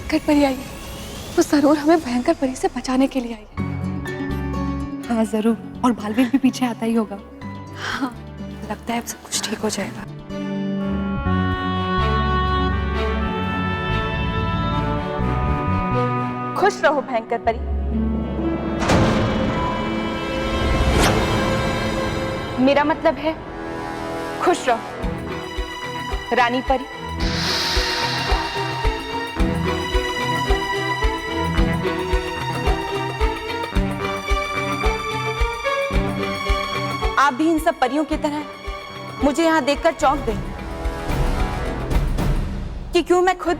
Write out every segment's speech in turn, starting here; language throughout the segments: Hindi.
भयंकर परी आई है। वो जरूर हमें भयंकर परी से बचाने के लिए आई है। हाँ जरूर, और बालवीर भी पीछे आता ही होगा। हाँ, लगता है अब सब कुछ ठीक हो जाएगा। खुश रहो भयंकर परी। मेरा मतलब है खुश रहो रानी परी। आप भी इन सब परियों की तरह मुझे यहां देखकर चौंक गई कि क्यों मैं खुद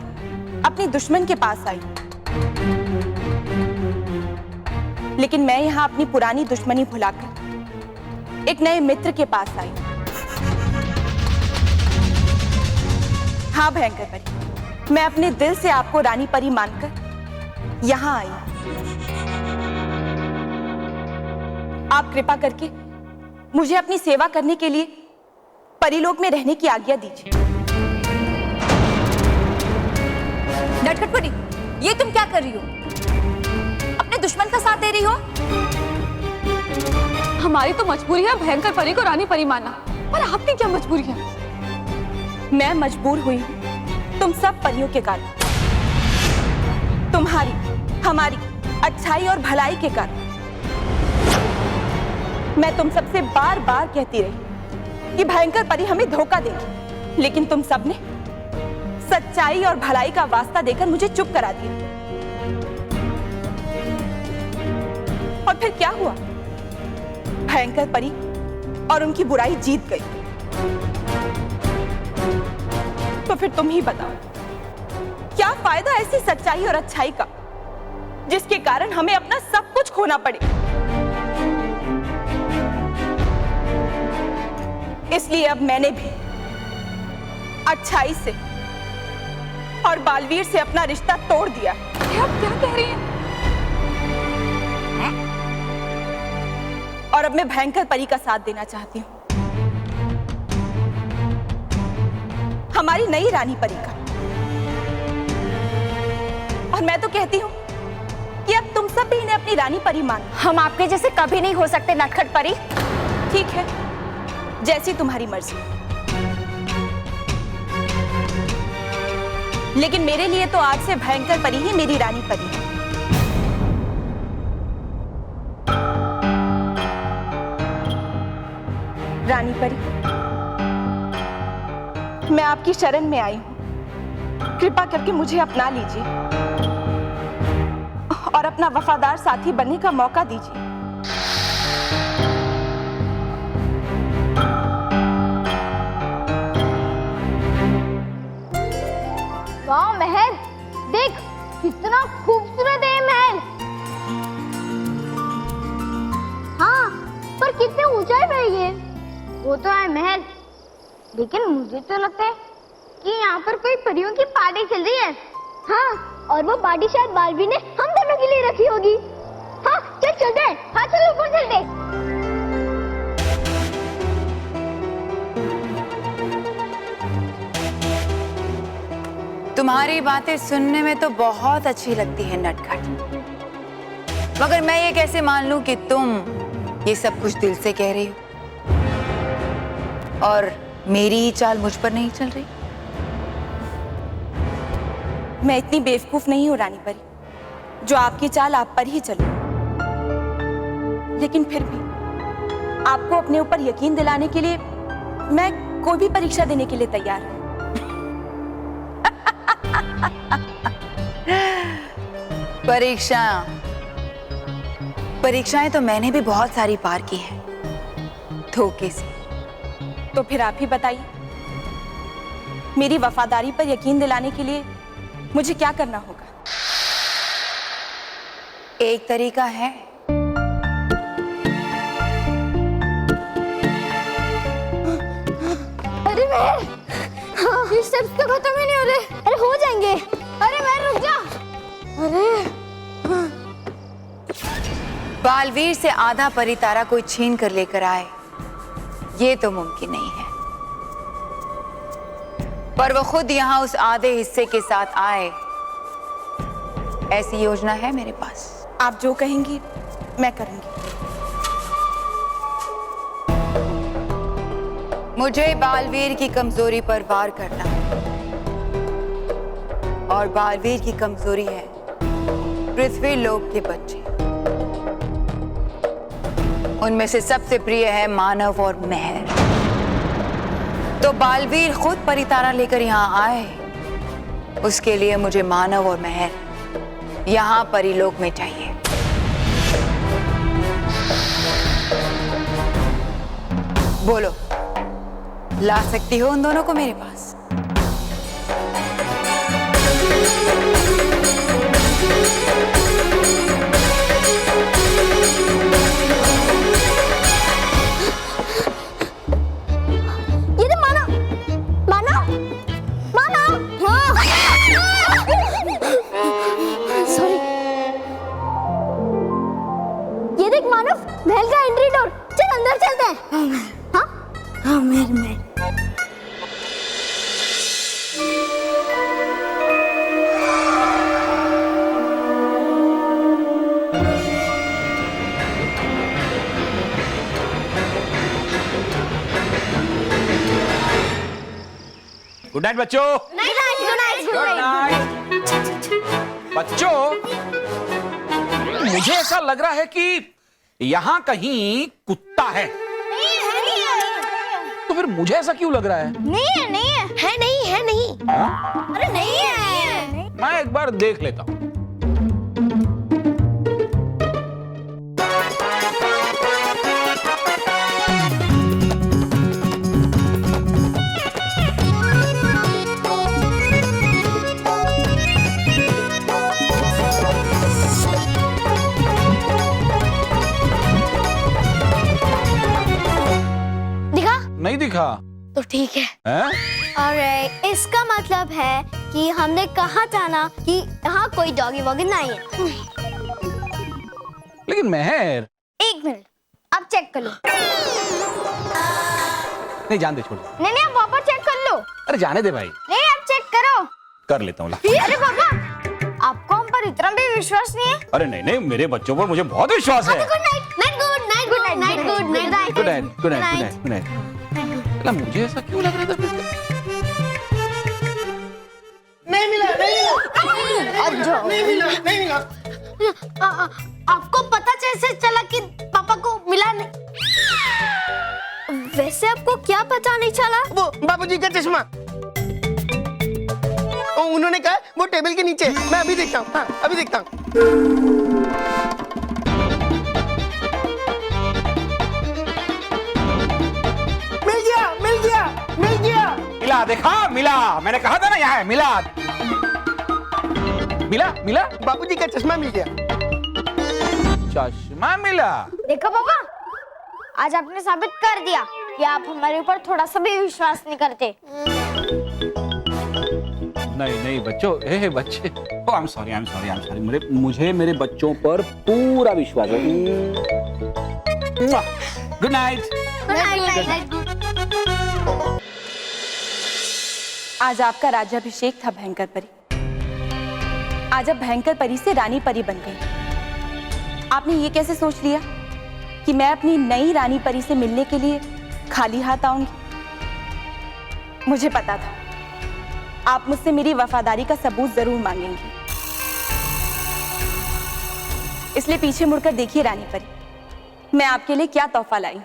अपनी दुश्मन के पास आई, लेकिन मैं यहां अपनी पुरानी दुश्मनी भुलाकर एक नए मित्र के पास आई। हाँ भयंकर परी, मैं अपने दिल से आपको रानी परी मानकर यहां आई। आप कृपा करके मुझे अपनी सेवा करने के लिए परीलोक में रहने की आज्ञा दीजिए। नटखट परी, ये तुम क्या कर रही हो? अपने दुश्मन का साथ दे रही हो? हमारी तो मजबूरी है भयंकर परी को रानी परी मानना, पर आपकी क्या मजबूरी है? मैं मजबूर हुई हूं तुम सब परियों के कारण, तुम्हारी हमारी अच्छाई और भलाई के कारण। मैं तुम सबसे बार बार कहती रही कि भयंकर परी हमें धोखा देगी, लेकिन तुम सबने सच्चाई और भलाई का वास्ता देकर मुझे चुप करा दिया। और फिर क्या हुआ? भयंकर परी और उनकी बुराई जीत गई। तो फिर तुम ही बताओ, क्या फायदा ऐसी सच्चाई और अच्छाई का जिसके कारण हमें अपना सब कुछ खोना पड़े? इसलिए अब मैंने भी अच्छाई से और बालवीर से अपना रिश्ता तोड़ दिया। आप क्या कह रही हैं? और अब मैं भयंकर परी का साथ देना चाहती हूँ, हमारी नई रानी परी का। और मैं तो कहती हूँ कि अब तुम सब भी इन्हें अपनी रानी परी मानो। हम आपके जैसे कभी नहीं हो सकते नटखट परी। ठीक है, जैसी तुम्हारी मर्जी, लेकिन मेरे लिए तो आज से भयंकर परी ही मेरी रानी परी है। रानी परी, मैं आपकी शरण में आई हूं, कृपा करके मुझे अपना लीजिए और अपना वफादार साथी बनने का मौका दीजिए। वाह महल, देख कितना खूबसूरत है महल। हाँ, पर कितने ऊंचाई पे है ये? वो तो है महल, लेकिन मुझे तो लगता है कि यहाँ पर कोई परियों की पार्टी चल रही है। हाँ, और वो पार्टी शायद बालवीर ने हम दोनों के लिए रखी होगी। हाँ, चल चलते हैं। हाँ चलो ऊपर चलते हैं। तुम्हारी बातें सुनने में तो बहुत अच्छी लगती है नटखट, मगर मैं ये कैसे मान लूं कि तुम ये सब कुछ दिल से कह रही हो और मेरी ही चाल मुझ पर नहीं चल रही? मैं इतनी बेवकूफ नहीं हूं रानी परी जो आपकी चाल आप पर ही चले, लेकिन फिर भी आपको अपने ऊपर यकीन दिलाने के लिए मैं कोई भी परीक्षा देने के लिए तैयार हूं। परीक्षाएं तो मैंने भी बहुत सारी पार की हैं, धोखे से। तो फिर आप ही बताइए, मेरी वफादारी पर यकीन दिलाने के लिए मुझे क्या करना होगा? एक तरीका है। अरे महल, ये स्टेप्स तो खत्म ही नहीं हो रहे। अरे हो जाएंगे। अरे महल रुक जा। अरे बालवीर से आधा परितारा कोई छीन कर लेकर आए, ये तो मुमकिन नहीं है, पर वो खुद यहाँ उस आधे हिस्से के साथ आए ऐसी योजना है मेरे पास। आप जो कहेंगी मैं करूंगी। मुझे बालवीर की कमजोरी पर वार करना है। और बालवीर की कमजोरी है पृथ्वी लोक के बच्चे। उनमें से सबसे प्रिय है मानव और मेहर। तो बालवीर खुद परितारा लेकर यहाँ आए, उसके लिए मुझे मानव और मेहर यहाँ परिलोक में चाहिए। बोलो, ला सकती हो उन दोनों को मेरे पास? ये तो मानव मानव मानव। सॉरी। ये देख मानव, महल का एंट्री डोर। चल अंदर चलते हैं। हाँ हाँ महल। गुड नाइट बच्चों। गुड नाइट बच्चों। मुझे ऐसा लग रहा है कि यहाँ कहीं कुत्ता है। तो फिर मुझे ऐसा क्यों लग रहा है? नहीं है। हाँ? अरे नहीं है। मैं एक बार देख लेता हूँ। नहीं दिखा तो ठीक है। हैं? और इसका मतलब है कि हमने कहा था ना कि यहाँ कोई डॉगी वॉगी नहीं है। लेकिन मेहर। एक मिनट, अब चेक कर लो। नहीं, जान दे, छोड़ दे। नहीं आप पापा चेक कर लो। अरे जाने दे भाई। नहीं आप चेक करो। कर लेता हूँ। अरे पापा, आपको हम पर इतना भी विश्वास नहीं है? अरे नहीं, मेरे बच्चों पर मुझे बहुत विश्वास है। Good night. Good night. मुझे ऐसा क्यों लग रहा था? नहीं मिला। आपको पता कैसे चला कि पापा को मिला नहीं? वैसे आपको क्या पता नहीं चला? वो बाबूजी का चश्मा। उन्होंने कहा वो टेबल के नीचे। मैं अभी देखता हूँ। हाँ, अभी देखता हूँ। मिल गया। मिला, देखा, मिला। मैंने कहा था ना यहाँ है। मिला। बाबूजी का चश्मा मिल गया। चश्मा मिला। देखो पापा, आज आपने साबित कर दिया कि आप हमारे ऊपर थोड़ा सा भी विश्वास नहीं करते। नहीं बच्चों, हे बच्चे। Oh, I'm sorry. मुझे मेरे बच्चों पर पूरा विश्वास है। Good night. आज आपका राज्याभिषेक था भयंकर परी। आज आप भयंकर परी से रानी परी बन गई। आपने ये कैसे सोच लिया कि मैं अपनी नई रानी परी से मिलने के लिए खाली हाथ आऊंगी? मुझे पता था आप मुझसे मेरी वफादारी का सबूत जरूर मांगेंगी। इसलिए पीछे मुड़कर देखिए रानी परी, मैं आपके लिए क्या तोहफा लाई।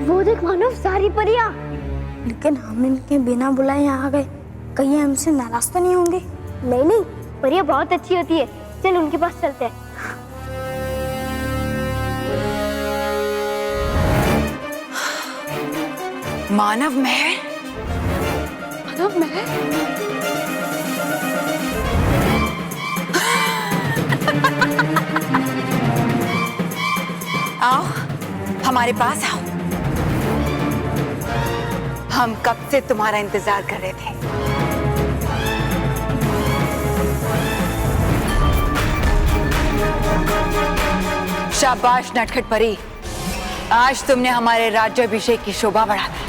वो देख मानव, सारी परियां। लेकिन हम इनके बिना बुलाए यहाँ आ गए, कहीं हमसे नाराज तो नहीं होंगे? नहीं, परियां बहुत अच्छी होती है। चल उनके पास चलते हैं। मानव महर। आओ, हमारे पास आओ। हम कब से तुम्हारा इंतजार कर रहे थे। शाबाश नटखट परी, आज तुमने हमारे राज्याभिषेक की शोभा बढ़ा दी।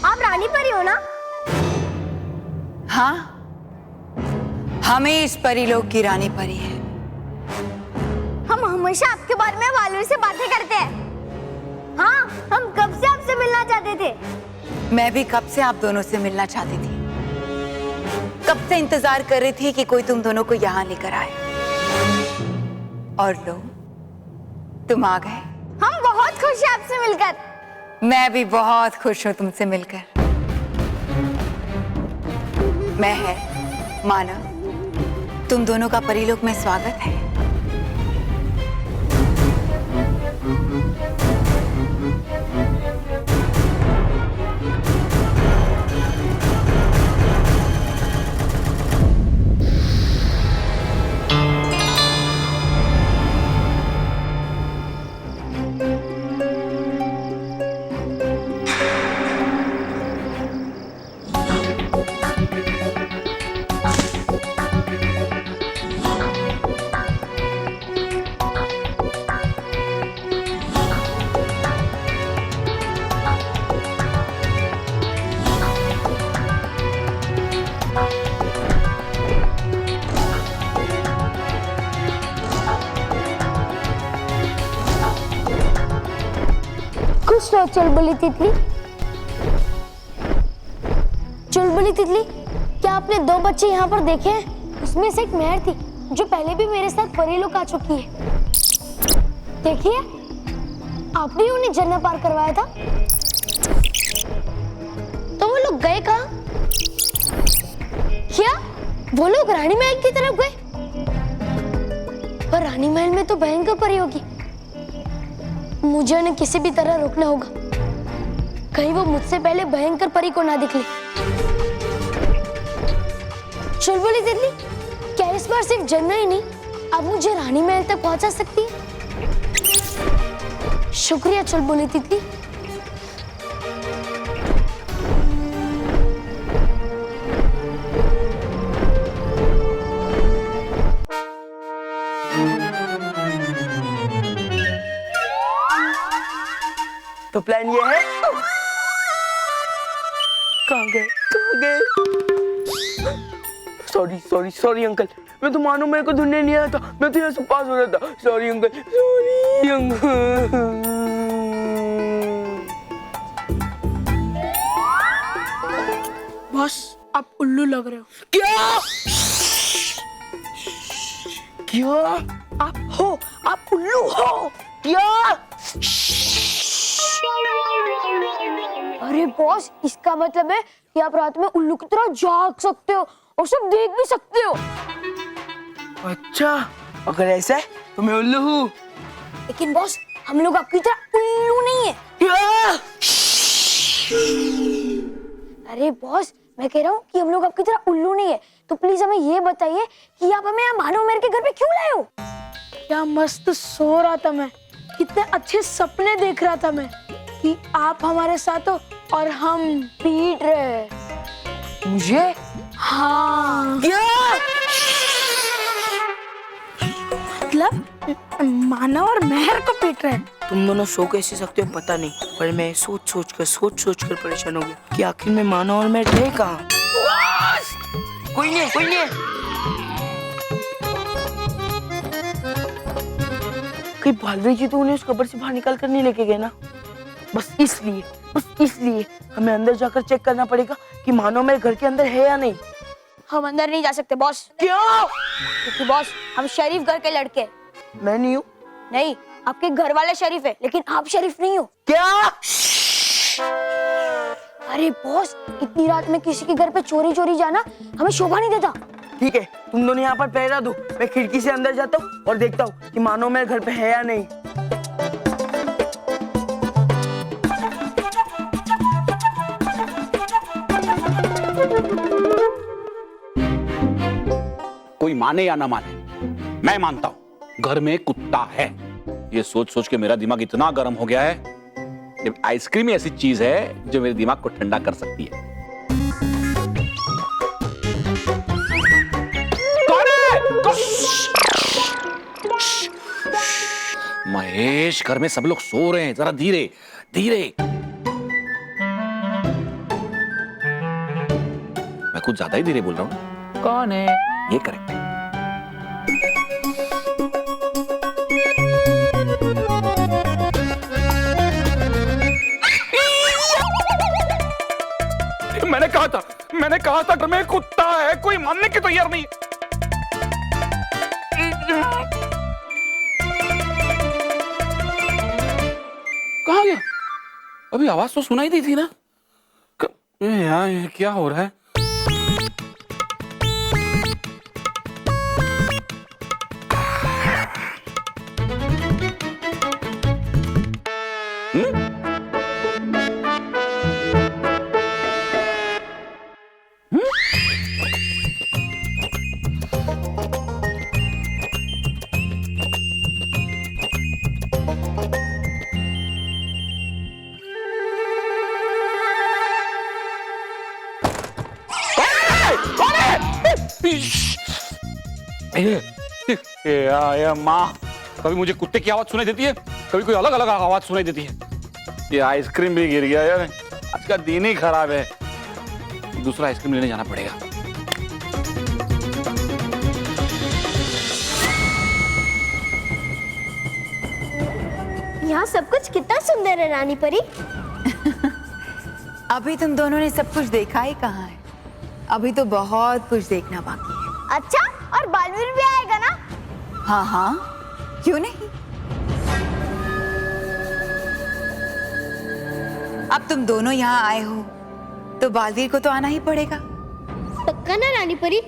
आप रानी परी हो ना? हाँ, हमें इस परीलोक की रानी परी है। हम हमेशा आपके बारे में वालुर से बातें करते हैं। हाँ, हम कब से आपसे मिलना चाहते थे। मैं भी कब से आप दोनों से मिलना चाहती थी। कब से इंतजार कर रही थी कि कोई तुम दोनों को यहाँ लेकर आए। और लो, तुम आ गए। हम बहुत खुश हैं आपसे मिलकर। मैं भी बहुत खुश हूँ तुमसे मिलकर। मैं है मानव, तुम दोनों का परीलोक में स्वागत है। खुश रहो चुलबुली तितली। चुलबुली तितली, क्या आपने 2 बच्चे यहाँ पर देखे हैं? उसमें से एक मेहर थी जो पहले भी मेरे साथ परीलोक आ चुकी है। देखिए, आपने उन्हें जन्नत पार करवाया था। तो वो लोग गए कहाँ? क्या वो लोग रानी महल की तरफ गए? पर रानी महल में तो भयंकर परी होगी। मुझे उन्हें किसी भी तरह रोकना होगा, कहीं वो मुझसे पहले भयंकर परी को ना दिख ले। चुलबुली तितली, क्या इस बार सिर्फ जन्नत ही नहीं, अब मुझे रानी महल तक पहुंचा सकती है? शुक्रिया चुलबुली तितली। तो प्लान ये है। कहाँ गए? सॉरी अंकल, मैं तो मानो मेरे को ढूंढने नहीं आया था। मैं तो यहाँ से पास हो रहा था। Sorry uncle. बॉस, आप उल्लू लग रहे हो। क्या? आप उल्लू हो। क्या? अरे बॉस, इसका मतलब है कि आप रात में उल्लू की तरह जाग सकते हो और सब देख भी सकते हो। अच्छा, अगर ऐसा है तो मैं उल्लू हूँ। लेकिन बॉस, हम लोग आपकी तरह उल्लू नहीं है। क्या? अरे बॉस, मैं कह रहा हूँ कि हम लोग आपकी तरह उल्लू नहीं है। तो प्लीज हमें ये बताइए कि आप हमें यहाँ मानव मेहर के घर पे क्यों लाए हो? क्या मस्त सो रहा था मैं, कितने अच्छे सपने देख रहा था मैं कि आप हमारे साथ हो और हम पीट रहे हैं। मुझे? हाँ, क्या? मतलब मानव और मेहर को पीट रहे हैं। तुम दोनों सो कैसे सकते हो पता नहीं, पर मैं सोच कर परेशान हो गया कि आखिर में मानव और मैं गए कहाँ। कोई नहीं। कहीं बालवीर जी तो उन्हें उस कब्र से बाहर निकाल कर नहीं लेके गए ना। बस इसलिए हमें अंदर जाकर चेक करना पड़ेगा कि मानव मेरे घर के अंदर है या नहीं। हम अंदर नहीं जा सकते बॉस। क्यों? क्योंकि बॉस, हम शरीफ घर के लड़के हैं। मैं नहीं हूँ। नहीं, आपके घर वाले शरीफ है, लेकिन आप शरीफ नहीं हो। क्या? अरे बॉस, इतनी रात में किसी के घर पे चोरी जाना हमें शोभा नहीं देता। ठीक है, तुम दोनों यहाँ पर पहरा दो, मैं खिड़की से अंदर जाता हूँ और देखता हूँ कि मानव मेरे घर पे है या नहीं। कोई माने या ना माने, मैं मानता हूं घर में कुत्ता है। ये सोच सोच के मेरा दिमाग इतना गर्म हो गया है कि आइसक्रीम ऐसी चीज है जो मेरे दिमाग को ठंडा कर सकती है। कौन है? महेश, घर में सब लोग सो रहे हैं, जरा धीरे धीरे। मैं कुछ ज्यादा ही धीरे बोल रहा हूँ। कौन है ये? करेक्ट है। मैंने कहा था घर में कुत्ता है, कोई मानने की तैयार नहीं। कहाँ गया? अभी आवाज तो सुनाई दी थी ना। यार ये क्या हो रहा है? ये माँ, कभी मुझे कुत्ते की आवाज सुनाई देती है, कभी कोई अलग अलग आवाज सुनाई देती है। ये आइसक्रीम भी गिर गया यार, आज का दिन ही खराब है। दूसरा आइसक्रीम लेने जाना पड़ेगा। यहाँ सब कुछ कितना सुंदर है रानी परी। अभी तुम दोनों ने सब कुछ देखा ही कहाँ है, अभी तो बहुत कुछ देखना बाकी है। अच्छा, और बालवीर भी आएगा ना? हाँ हाँ, क्यों नहीं। अब तुम दोनों यहाँ आए हो तो बालवीर को तो आना ही पड़ेगा। पक्का ना रानी परी?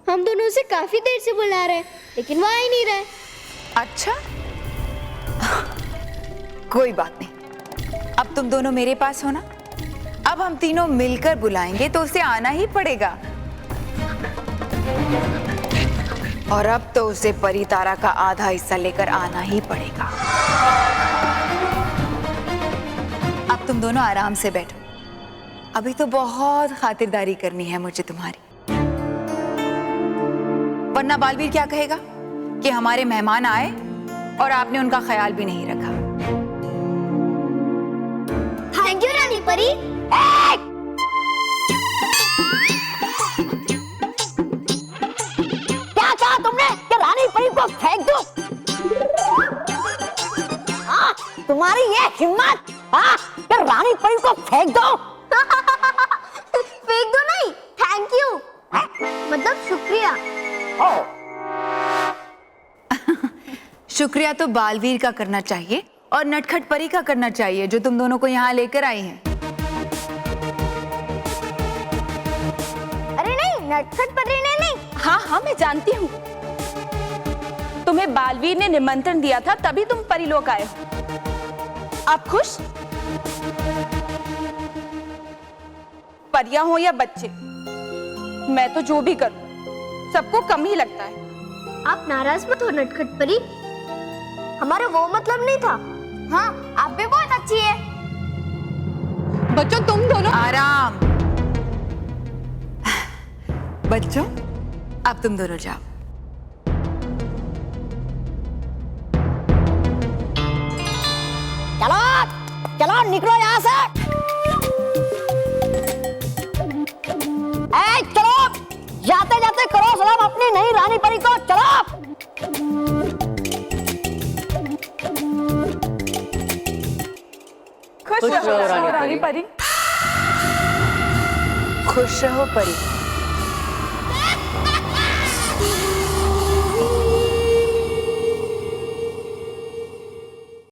हम दोनों उसे काफी देर से बुला रहे हैं, लेकिन वो आ ही नहीं रहा है। अच्छा कोई बात नहीं, अब तुम दोनों मेरे पास हो ना, अब हम तीनों मिलकर बुलाएंगे तो उसे आना ही पड़ेगा। और अब तो उसे परितारा का आधा हिस्सा लेकर आना ही पड़ेगा। अब तुम दोनों आराम से बैठो, अभी तो बहुत खातिरदारी करनी है मुझे तुम्हारी, वरना बालवीर क्या कहेगा कि हमारे मेहमान आए और आपने उनका ख्याल भी नहीं रखा। थैंक यू रानी परी। क्या कहा तुमने कि रानी परी को फेंक दो? तुम्हारी ये हिम्मत कि रानी परी को फेंक दो? फेंक दो नहीं, थैंक यू मतलब शुक्रिया। शुक्रिया तो बालवीर का करना चाहिए और नटखट परी का करना चाहिए, जो तुम दोनों को यहाँ लेकर आई हैं। अरे नहीं, नटखट परी ने नहीं। हाँ हाँ, मैं जानती हूँ। तुम्हें बालवीर ने निमंत्रण दिया था, तभी तुम परी लोग आए हो। आप खुश? परियां हो या बच्चे, मैं तो जो भी करूं सबको कम ही लगता है। आप नाराज मत हो नटखट परी, हमारा वो मतलब नहीं था। हाँ, आप भी बहुत अच्छी है। बच्चों तुम दोनों आराम। बच्चों अब तुम दोनों जाओ। चलो चलो निकलो यहाँ से। चलो जाते जाते करो सलाम अपनी नई रानी परी को। चलो खुश रहो रानी परी। खुश रहो परी।